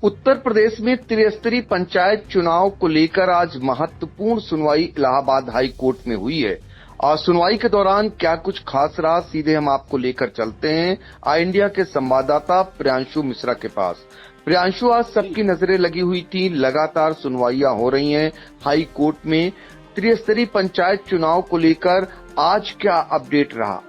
उत्तर प्रदेश में त्रिस्तरीय पंचायत चुनाव को लेकर आज महत्वपूर्ण सुनवाई इलाहाबाद हाई कोर्ट में हुई है। और सुनवाई के दौरान क्या कुछ खास रहा, सीधे हम आपको लेकर चलते हैं आई इंडिया के संवाददाता प्रियांशु मिश्रा के पास। प्रियांशु, आज सबकी नजरें लगी हुई थी, लगातार सुनवाइयां हो रही हैं हाई कोर्ट में। त्रिस्तरीय पंचायत चुनाव को लेकर आज क्या अपडेट रहा?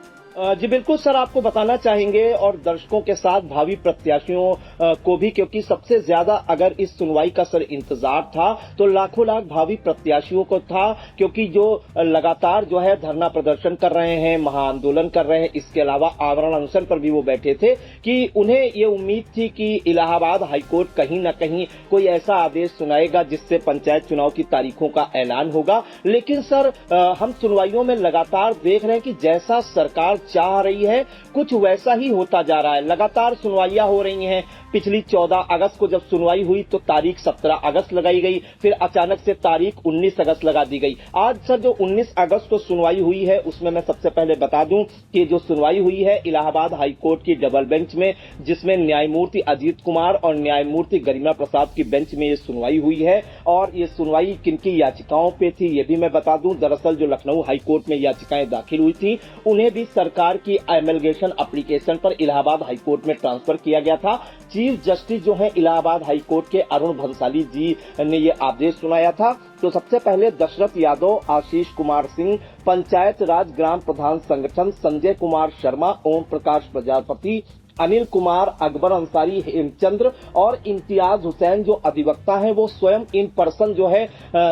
जी बिल्कुल सर, आपको बताना चाहेंगे और दर्शकों के साथ भावी प्रत्याशियों को भी, क्योंकि सबसे ज्यादा अगर इस सुनवाई का सर इंतजार था तो लाखों लाख भावी प्रत्याशियों को था, क्योंकि जो लगातार जो है धरना प्रदर्शन कर रहे हैं, महाआंदोलन कर रहे हैं, इसके अलावा आवरण अनशन पर भी वो बैठे थे कि उन्हें ये उम्मीद थी कि इलाहाबाद हाईकोर्ट कहीं न कहीं कोई ऐसा आदेश सुनाएगा जिससे पंचायत चुनाव की तारीखों का ऐलान होगा। लेकिन सर हम सुनवाइयों में लगातार देख रहे हैं कि जैसा सरकार चाह रही है कुछ वैसा ही होता जा रहा है। लगातार सुनवाइयां हो रही हैं। पिछली 14 अगस्त को जब सुनवाई हुई तो तारीख 17 अगस्त लगाई गई, फिर अचानक से तारीख 19 अगस्त लगा दी गई। आज सर जो 19 अगस्त को सुनवाई हुई है उसमें मैं सबसे पहले बता दूं कि जो सुनवाई हुई है इलाहाबाद हाईकोर्ट की डबल बेंच में, जिसमें न्यायमूर्ति अजीत कुमार और न्यायमूर्ति गरिमा प्रसाद की बेंच में ये सुनवाई हुई है। और ये सुनवाई किनकी याचिकाओं पे थी ये भी मैं बता दूं। दरअसल जो लखनऊ हाईकोर्ट में याचिकाएं दाखिल हुई थी उन्हें भी सरकार की एमलगेशन एप्लीकेशन पर इलाहाबाद हाईकोर्ट में ट्रांसफर किया गया था। चीफ जस्टिस जो है इलाहाबाद हाईकोर्ट के अरुण भंसाली जी ने ये आदेश सुनाया था। तो सबसे पहले दशरथ यादव, आशीष कुमार सिंह, पंचायत राज ग्राम प्रधान संगठन संजय कुमार शर्मा, ओम प्रकाश प्रजापति, अनिल कुमार, अकबर अंसारी, हेमचंद्र और इम्तियाज हुसैन जो अधिवक्ता हैं वो स्वयं इन पर्सन जो है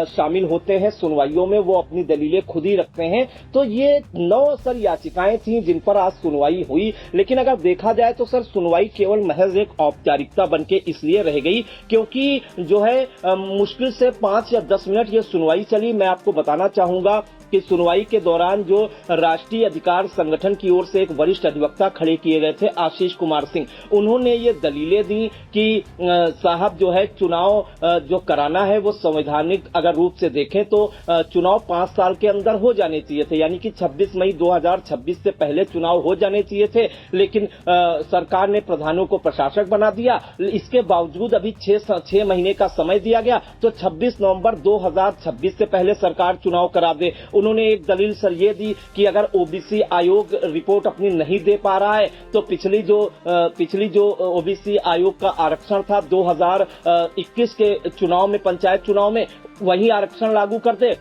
शामिल होते हैं सुनवाइयों में, वो अपनी दलीलें खुद ही रखते हैं। तो ये 9 सर याचिकाएं थी जिन पर आज सुनवाई हुई। लेकिन अगर देखा जाए तो सर सुनवाई केवल महज एक औपचारिकता बनके इसलिए रह गई क्योंकि जो है मुश्किल से 5 या 10 मिनट ये सुनवाई चली। मैं आपको बताना चाहूंगा कि सुनवाई के दौरान जो राष्ट्रीय अधिकार संगठन की ओर से एक वरिष्ठ अधिवक्ता खड़े किए गए थे आशीष कुमार सिंह, उन्होंने ये दलीलें दी कि साहब जो है चुनाव जो कराना है वो संवैधानिक अगर रूप से देखें तो चुनाव 5 साल के अंदर हो जाने चाहिए थे, यानी कि 26 मई 2026 से पहले चुनाव हो जाने चाहिए थे। लेकिन सरकार ने प्रधानों को प्रशासक बना दिया। इसके बावजूद अभी 6 महीने का समय दिया गया तो 26 नवंबर 2026 से पहले सरकार चुनाव करा दे। उन्होंने एक दलील सर ये दी कि अगर ओबीसी आयोग रिपोर्ट अपनी नहीं दे पा रहा है तो पिछली जो ओबीसी आयोग का आरक्षण था 2021 के चुनाव में, पंचायत चुनाव में, वही आरक्षण लागू कर दे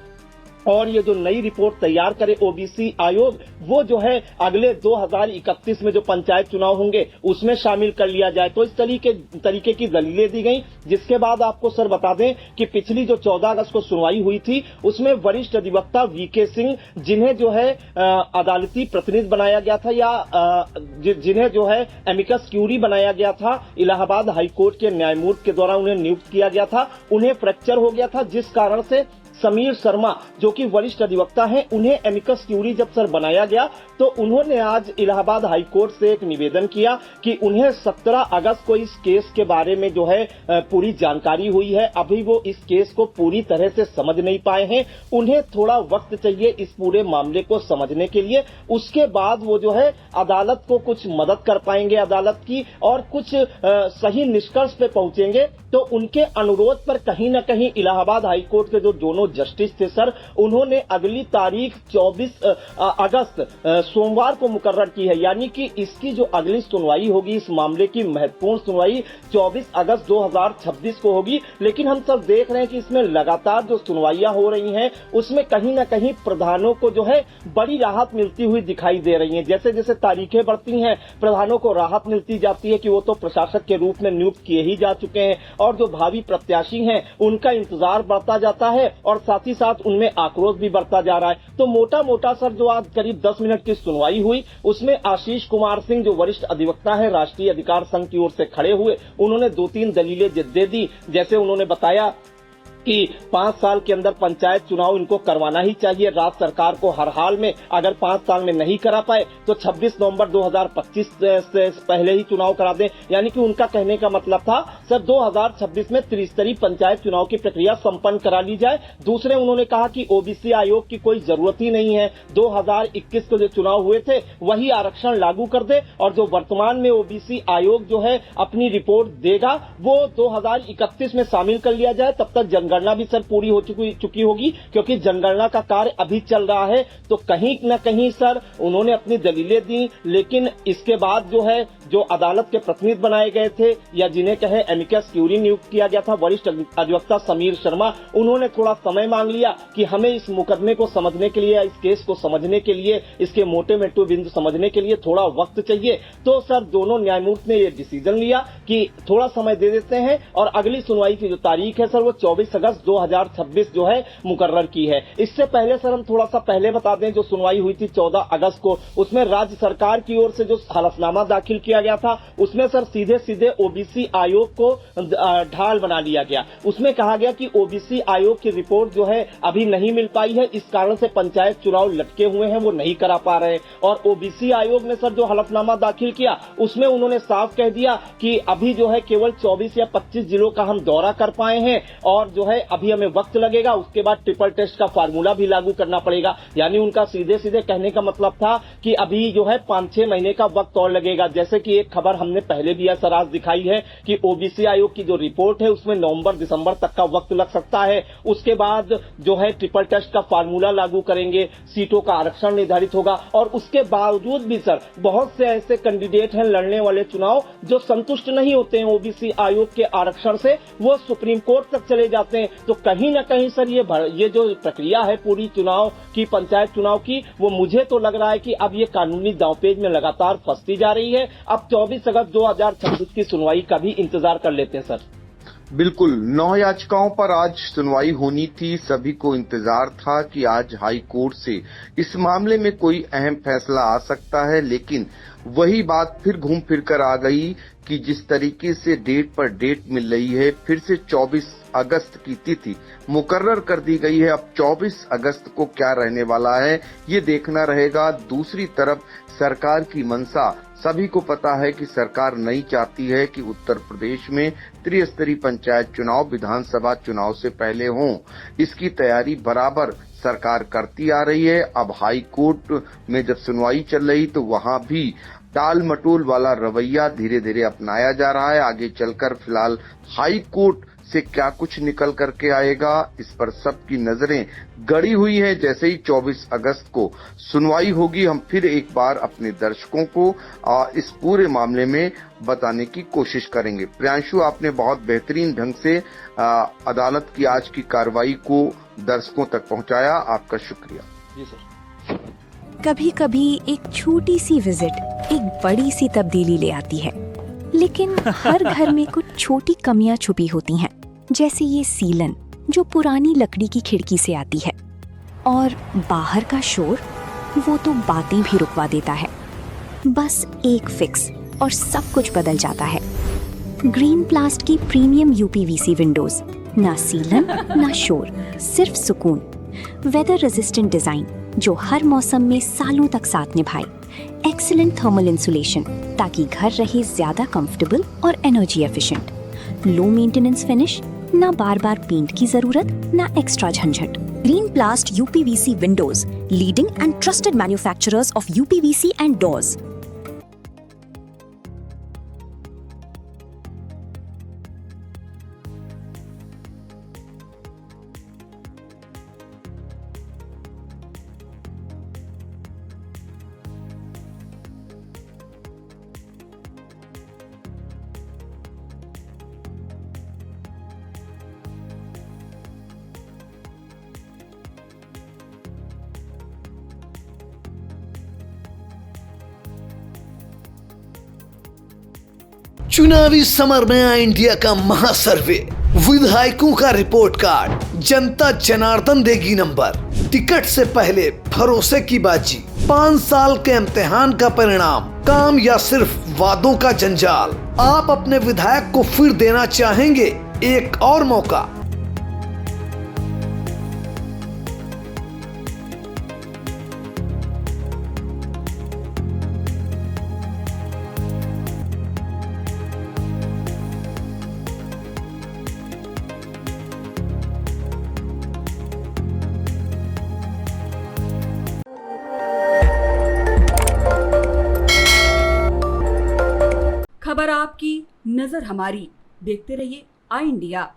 और ये जो नई रिपोर्ट तैयार करे ओबीसी आयोग वो जो है अगले 2031 में जो पंचायत चुनाव होंगे उसमें शामिल कर लिया जाए। तो इस तरीके की दलीलें दी गई। जिसके बाद आपको सर बता दें कि पिछली जो 14 अगस्त को सुनवाई हुई थी उसमें वरिष्ठ अधिवक्ता वीके सिंह, जिन्हें जो है अदालती प्रतिनिधि बनाया गया था या जिन्हें जो है एमिकस क्यूरी बनाया गया था इलाहाबाद हाईकोर्ट के न्यायमूर्ति के द्वारा उन्हें नियुक्त किया गया था, उन्हें फ्रैक्चर हो गया था, जिस कारण से समीर शर्मा जो कि वरिष्ठ अधिवक्ता हैं उन्हें एमिकस क्यूरी जब सर बनाया गया तो उन्होंने आज इलाहाबाद हाईकोर्ट से एक निवेदन किया कि उन्हें 17 अगस्त को इस केस के बारे में जो है पूरी जानकारी हुई है। अभी वो इस केस को पूरी तरह से समझ नहीं पाए हैं, उन्हें थोड़ा वक्त चाहिए इस पूरे मामले को समझने के लिए। उसके बाद वो जो है अदालत को कुछ मदद कर पाएंगे अदालत की और कुछ सही निष्कर्ष पे पहुंचेंगे। तो उनके अनुरोध पर कहीं न कहीं इलाहाबाद हाईकोर्ट के जो दोनों जस्टिस थे सर, उन्होंने अगली तारीख 24 अगस्त सोमवार को मुकर्रर की है, यानी कि इसकी जो अगली सुनवाई होगी इस मामले की महत्वपूर्ण सुनवाई 24 अगस्त 2026 को होगी। लेकिन हम सब देख रहे हैं कि इसमें लगातार जो सुनवाइयां हो रही हैं उसमें कहीं न कहीं प्रधानों को जो है बड़ी राहत मिलती हुई दिखाई दे रही है। जैसे जैसे तारीखें बढ़ती हैं प्रधानों को राहत मिलती जाती है कि वो तो प्रशासक के रूप में नियुक्त किए ही जा चुके हैं और जो भावी प्रत्याशी हैं उनका इंतजार बढ़ता जाता है और साथ ही साथ उनमें आक्रोश भी बढ़ता जा रहा है। तो मोटा सर जो आज करीब 10 मिनट की सुनवाई हुई उसमें आशीष कुमार सिंह जो वरिष्ठ अधिवक्ता है राष्ट्रीय अधिकार संघ की ओर से खड़े हुए, उन्होंने 2-3 दलीलें दे दी। जैसे उन्होंने बताया कि 5 साल के अंदर पंचायत चुनाव इनको करवाना ही चाहिए राज्य सरकार को हर हाल में। अगर 5 साल में नहीं करा पाए तो 26 नवंबर 2025 से पहले ही चुनाव करा दें। यानी कि उनका कहने का मतलब था सर 2026 में त्रिस्तरीय पंचायत चुनाव की प्रक्रिया संपन्न करा ली जाए। दूसरे उन्होंने कहा कि ओबीसी आयोग की कोई जरूरत ही नहीं है, 2021 को जो चुनाव हुए थे वही आरक्षण लागू कर दे और जो वर्तमान में ओबीसी आयोग जो है अपनी रिपोर्ट देगा वो 2031 में शामिल कर लिया जाए। तब तक जनगणना भी सर पूरी हो चुकी होगी, क्योंकि जनगणना का कार्य अभी चल रहा है। तो कहीं न कहीं सर उन्होंने अपनी दलीलें दी, लेकिन इसके बाद जो है जो अदालत के प्रतिनिधि बनाए गए थे या जिन्हें कहे एमिकस क्यूरी नियुक्त किया गया था वरिष्ठ अधिवक्ता समीर शर्मा, उन्होंने थोड़ा समय मांग लिया कि हमें इस मुकदमे को समझने के लिए, इस केस को समझने के लिए, इसके मोटे मोटे बिंदु समझने के लिए थोड़ा वक्त चाहिए। तो सर दोनों न्यायमूर्ति ने ये डिसीजन लिया कि थोड़ा समय दे देते हैं और अगली सुनवाई की जो तारीख है सर वो 24 अगस्त 2026 जो है मुकर्रर की है। इससे पहले सर हम थोड़ा सा पहले बता दें, जो सुनवाई हुई थी 14 अगस्त को, उसमें राज्य सरकार की ओर से जो हलफनामा दाखिल किया गया था उसमें सर सीधे ओबीसी आयोग को ढाल बना लिया गया। उसमें कहा गया कि ओबीसी आयोग की रिपोर्ट जो है अभी नहीं मिल पाई है, इस कारण से पंचायत चुनाव लटके हुए हैं, वो नहीं करा पा रहे हैं। और ओबीसी आयोग ने सर जो हलफनामा दाखिल किया उसमें उन्होंने साफ कह दिया कि अभी जो है केवल 24 या 25 जिलों का हम दौरा कर पाए हैं और जो है अभी हमें वक्त लगेगा, उसके बाद ट्रिपल टेस्ट का फार्मूला भी लागू करना पड़ेगा। यानी उनका सीधे कहने का मतलब था कि अभी जो है 5-6 महीने का वक्त और लगेगा। जैसे कि एक खबर हमने पहले भी सर आज दिखाई है कि ओबीसी आयोग की जो रिपोर्ट है उसमें नवंबर-दिसंबर तक का वक्त लग सकता है। उसके बाद जो है ट्रिपल टेस्ट का फार्मूला लागू करेंगे, सीटों का आरक्षण निर्धारित होगा और उसके बावजूद भी सर बहुत से ऐसे कैंडिडेट हैं लड़ने वाले चुनाव जो संतुष्ट नहीं होते हैं ओबीसी आयोग के आरक्षण से, वो सुप्रीम कोर्ट तक चले जाते हैं। तो कहीं ना कहीं सर ये जो प्रक्रिया है पूरी चुनाव की, पंचायत चुनाव की, वो मुझे तो लग रहा है कि अब ये कानूनी दांवपेच में लगातार फंसती जा रही है। अब 24 अगस्त 2026 की सुनवाई का भी इंतजार कर लेते हैं सर। बिल्कुल, 9 याचिकाओं पर आज सुनवाई होनी थी। सभी को इंतजार था कि आज हाई कोर्ट से इस मामले में कोई अहम फैसला आ सकता है, लेकिन वही बात फिर घूम फिर कर आ गई कि जिस तरीके से डेट पर डेट मिल रही है, फिर से 24 अगस्त की तिथि मुकर्रर कर दी गई है। अब 24 अगस्त को क्या रहने वाला है ये देखना रहेगा। दूसरी तरफ सरकार की मंशा सभी को पता है कि सरकार नहीं चाहती है कि उत्तर प्रदेश में त्रिस्तरीय पंचायत चुनाव विधानसभा चुनाव से पहले हों। इसकी तैयारी बराबर सरकार करती आ रही है। अब हाई कोर्ट में जब सुनवाई चल रही तो वहां भी टाल मटोल वाला रवैया धीरे धीरे अपनाया जा रहा है। आगे चलकर फिलहाल हाई कोर्ट से क्या कुछ निकल करके आएगा, इस पर सबकी नजरें गड़ी हुई हैं। जैसे ही 24 अगस्त को सुनवाई होगी, हम फिर एक बार अपने दर्शकों को इस पूरे मामले में बताने की कोशिश करेंगे। प्रियांशु, आपने बहुत बेहतरीन ढंग से अदालत की आज की कार्रवाई को दर्शकों तक पहुंचाया, आपका शुक्रिया। जी सर। कभी कभी एक छोटी सी विजिट एक बड़ी सी तब्दीली ले आती है, लेकिन हर घर में कुछ छोटी कमियां छुपी होती हैं, जैसे ये सीलन जो पुरानी लकड़ी की खिड़की से आती है, और बाहर का शोर वो तो बातें भी रुकवा देता है। बस एक फिक्स और सब कुछ बदल जाता है। ग्रीन प्लास्ट की प्रीमियम यूपीवीसी विंडोज, ना सीलन ना शोर, सिर्फ सुकून। वेदर रेजिस्टेंट डिजाइन जो हर मौसम में सालों तक साथ निभाए। एक्सीलेंट थर्मल इंसुलेशन ताकि घर रहे ज्यादा कंफर्टेबल और energy efficient. Low maintenance finish, ना बार बार पेंट की जरूरत, ना एक्स्ट्रा झंझट। Green प्लास्ट UPVC Windows, leading and trusted manufacturers of UPVC and doors. चुनावी समर में आया इंडिया का महासर्वे, विधायकों का रिपोर्ट कार्ड, जनता जनार्दन देगी नंबर। टिकट से पहले भरोसे की बाजी, 5 साल के इम्तिहान का परिणाम, काम या सिर्फ वादों का जंजाल। आप अपने विधायक को फिर देना चाहेंगे एक और मौका? खबर आपकी, नजर हमारी। देखते रहिए आई इंडिया।